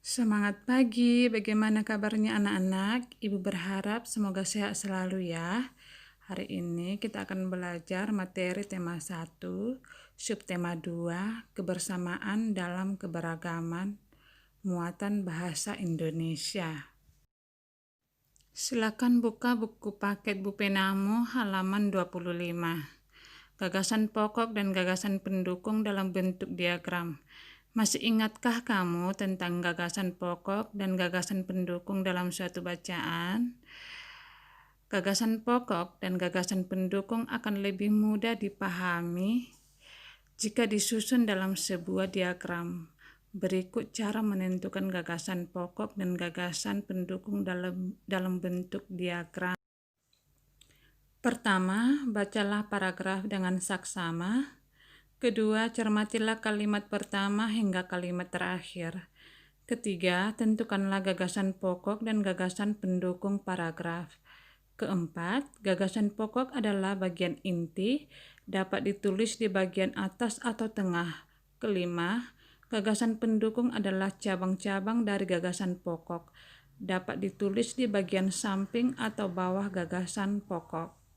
Semangat pagi, bagaimana kabarnya anak-anak? Ibu berharap semoga sehat selalu ya. Hari ini kita akan belajar materi tema 1, subtema 2, kebersamaan dalam keberagaman, muatan bahasa Indonesia. Silakan buka buku paket Bu Penamu halaman 25. Gagasan pokok dan gagasan pendukung dalam bentuk diagram. Masih ingatkah kamu tentang gagasan pokok dan gagasan pendukung dalam suatu bacaan? Gagasan pokok dan gagasan pendukung akan lebih mudah dipahami jika disusun dalam sebuah diagram. Berikut cara menentukan gagasan pokok dan gagasan pendukung dalam bentuk diagram. Pertama, bacalah paragraf dengan saksama. Kedua, cermatilah kalimat pertama hingga kalimat terakhir. Ketiga, tentukanlah gagasan pokok dan gagasan pendukung paragraf. Keempat, gagasan pokok adalah bagian inti, dapat ditulis di bagian atas atau tengah. Kelima, gagasan pendukung adalah cabang-cabang dari gagasan pokok, dapat ditulis di bagian samping atau bawah gagasan pokok.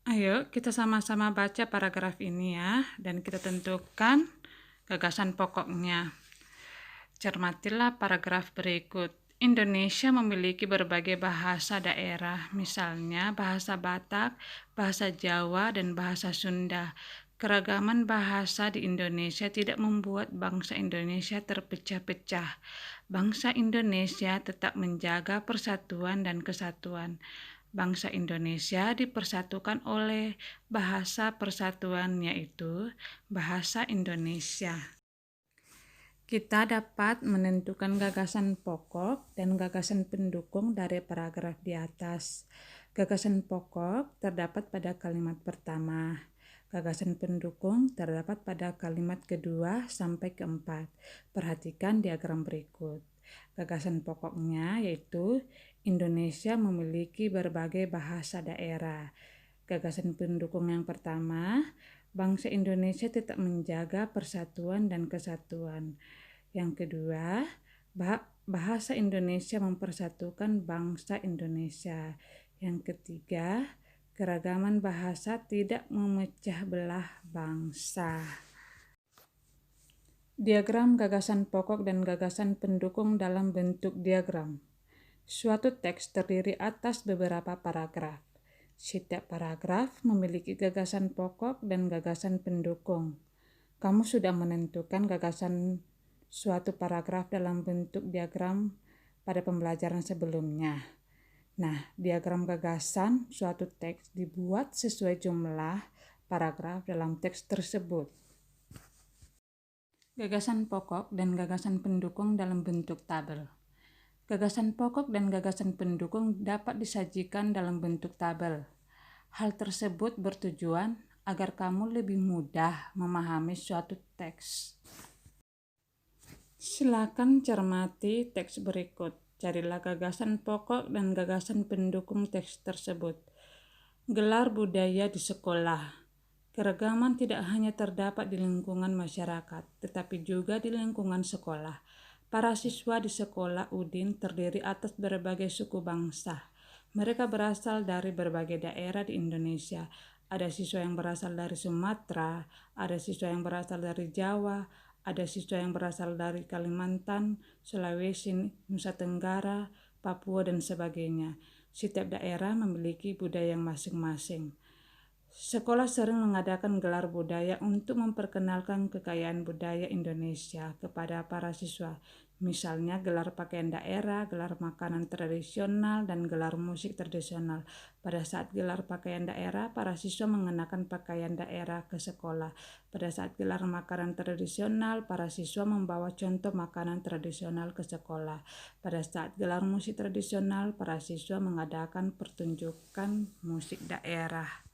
Ayo kita sama-sama baca paragraf ini ya, dan kita tentukan gagasan pokoknya. Cermatilah paragraf berikut. Indonesia memiliki berbagai bahasa daerah, misalnya bahasa Batak, bahasa Jawa, dan bahasa Sunda. Keragaman bahasa di Indonesia tidak membuat bangsa Indonesia terpecah-pecah. Bangsa Indonesia tetap menjaga persatuan dan kesatuan. Bangsa Indonesia dipersatukan oleh bahasa persatuan, yaitu bahasa Indonesia. Kita dapat menentukan gagasan pokok dan gagasan pendukung dari paragraf di atas. Gagasan pokok terdapat pada kalimat pertama. Gagasan pendukung terdapat pada kalimat kedua sampai keempat. Perhatikan diagram berikut. Gagasan pokoknya yaitu Indonesia memiliki berbagai bahasa daerah. Gagasan pendukung yang pertama, bangsa Indonesia tetap menjaga persatuan dan kesatuan. Yang kedua, bahasa Indonesia mempersatukan bangsa Indonesia. Yang ketiga, keragaman bahasa tidak memecah belah bangsa. Diagram gagasan pokok dan gagasan pendukung dalam bentuk diagram. Suatu teks terdiri atas beberapa paragraf. Setiap paragraf memiliki gagasan pokok dan gagasan pendukung. Kamu sudah menentukan gagasan suatu paragraf dalam bentuk diagram pada pembelajaran sebelumnya. Nah, diagram gagasan suatu teks dibuat sesuai jumlah paragraf dalam teks tersebut. Gagasan pokok dan gagasan pendukung dalam bentuk tabel. Gagasan pokok dan gagasan pendukung dapat disajikan dalam bentuk tabel. Hal tersebut bertujuan agar kamu lebih mudah memahami suatu teks. Silakan cermati teks berikut. Carilah gagasan pokok dan gagasan pendukung teks tersebut. Gelar budaya di sekolah. Keragaman tidak hanya terdapat di lingkungan masyarakat, tetapi juga di lingkungan sekolah. Para siswa di sekolah Udin terdiri atas berbagai suku bangsa. Mereka berasal dari berbagai daerah di Indonesia. Ada siswa yang berasal dari Sumatera, ada siswa yang berasal dari Jawa, ada siswa yang berasal dari Kalimantan, Sulawesi, Nusa Tenggara, Papua, dan sebagainya. Setiap daerah memiliki budaya masing-masing. Sekolah sering mengadakan gelar budaya untuk memperkenalkan kekayaan budaya Indonesia kepada para siswa. Misalnya gelar pakaian daerah, gelar makanan tradisional, dan gelar musik tradisional. Pada saat gelar pakaian daerah, para siswa mengenakan pakaian daerah ke sekolah. Pada saat gelar makanan tradisional, para siswa membawa contoh makanan tradisional ke sekolah. Pada saat gelar musik tradisional, para siswa mengadakan pertunjukan musik daerah.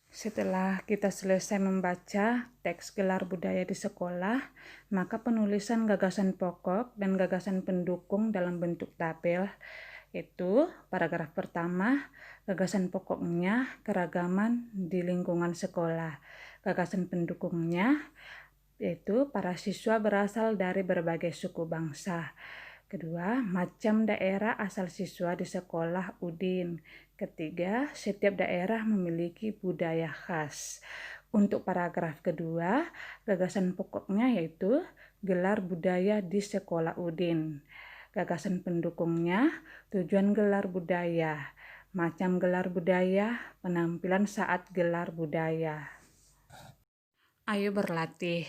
Setelah kita selesai membaca teks gelar budaya di sekolah, maka penulisan gagasan pokok dan gagasan pendukung dalam bentuk tabel, yaitu paragraf pertama, gagasan pokoknya keragaman di lingkungan sekolah. Gagasan pendukungnya yaitu para siswa berasal dari berbagai suku bangsa. Kedua, macam daerah asal siswa di sekolah Udin. Ketiga, setiap daerah memiliki budaya khas. Untuk paragraf kedua, gagasan pokoknya yaitu gelar budaya di sekolah Udin. Gagasan pendukungnya, tujuan gelar budaya, macam gelar budaya, penampilan saat gelar budaya. Ayo berlatih.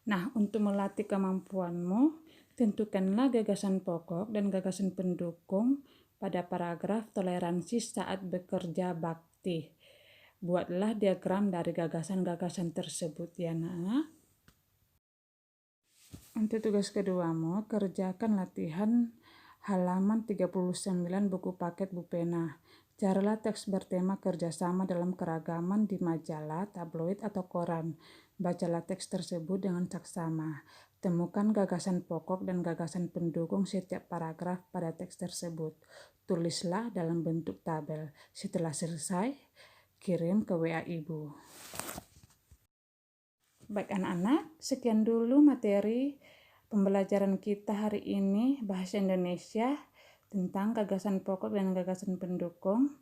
Nah, untuk melatih kemampuanmu, tentukanlah gagasan pokok dan gagasan pendukung pada paragraf toleransi saat bekerja bakti. Buatlah diagram dari gagasan-gagasan tersebut ya nak. Untuk tugas keduamu, kerjakan latihan halaman 39 buku paket Bupena. Carilah teks bertema kerjasama dalam keragaman di majalah, tabloid, atau koran. Bacalah teks tersebut dengan saksama. Temukan gagasan pokok dan gagasan pendukung setiap paragraf pada teks tersebut. Tulislah dalam bentuk tabel. Setelah selesai, kirim ke WA Ibu. Baik anak-anak, sekian dulu materi pembelajaran kita hari ini bahasa Indonesia tentang gagasan pokok dan gagasan pendukung.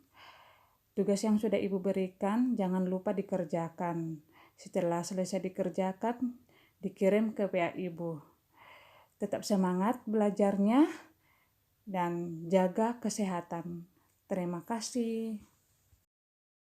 Tugas yang sudah Ibu berikan jangan lupa dikerjakan. Setelah selesai dikerjakan, dikirim ke WA Ibu. Tetap semangat belajarnya dan jaga kesehatan. Terima kasih.